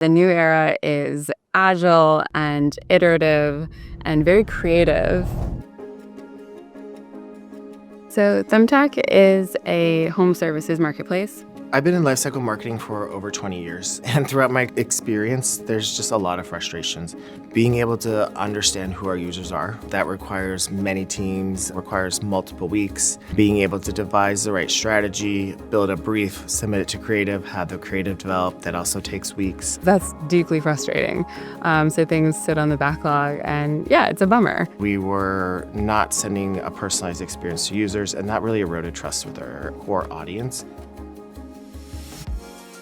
The new era is agile and iterative and very creative. So Thumbtack is a home services marketplace. I've been in lifecycle marketing for over 20 years, and throughout my experience, there's just a lot of frustrations. Being able to understand who our users are, that requires many teams, requires multiple weeks. Being able to devise the right strategy, build a brief, submit it to creative, have the creative develop, that also takes weeks. That's deeply frustrating. So things sit on the backlog, and yeah, it's a bummer. We were not sending a personalized experience to users, and that really eroded trust with our core audience.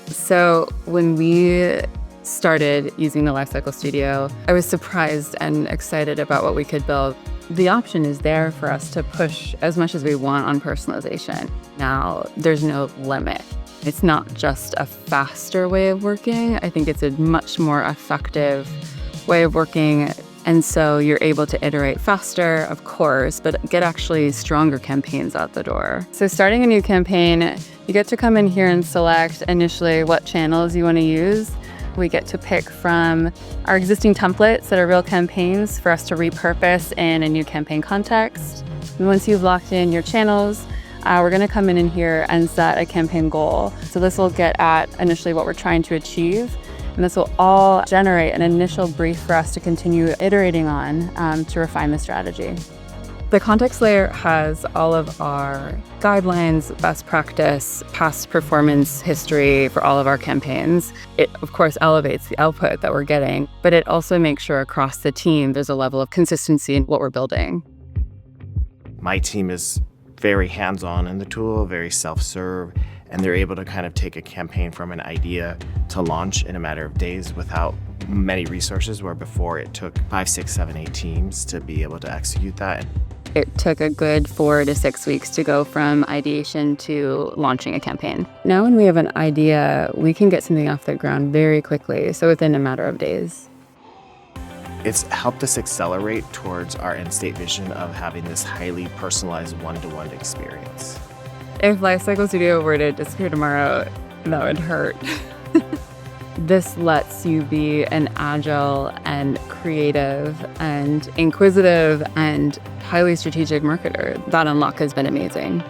So when we started using the Lifecycle Studio, I was surprised and excited about what we could build. The option is there for us to push as much as we want on personalization. Now, there's no limit. It's not just a faster way of working. I think it's a much more effective way of working. And so you're able to iterate faster, of course, but get actually stronger campaigns out the door. So starting a new campaign, you get to come in here and select initially what channels you want to use. We get to pick from our existing templates that are real campaigns for us to repurpose in a new campaign context. And once you've locked in your channels, we're going to come in here and set a campaign goal. So this will get at initially what we're trying to achieve. And this will all generate an initial brief for us to continue iterating on to refine the strategy. The context layer has all of our guidelines, best practice, past performance history for all of our campaigns. It, of course, elevates the output that we're getting, but it also makes sure across the team there's a level of consistency in what we're building. My team is very hands-on in the tool, very self-serve, and they're able to kind of take a campaign from an idea to launch in a matter of days without many resources, where before it took 5, 6, 7, 8 teams to be able to execute that. It took a good 4 to 6 weeks to go from ideation to launching a campaign. Now when we have an idea, we can get something off the ground very quickly, so within a matter of days. It's helped us accelerate towards our end state vision of having this highly personalized one-to-one experience. If Lifecycle Studio were to disappear tomorrow, that would hurt. This lets you be an agile and creative and inquisitive and highly strategic marketer. That unlock has been amazing.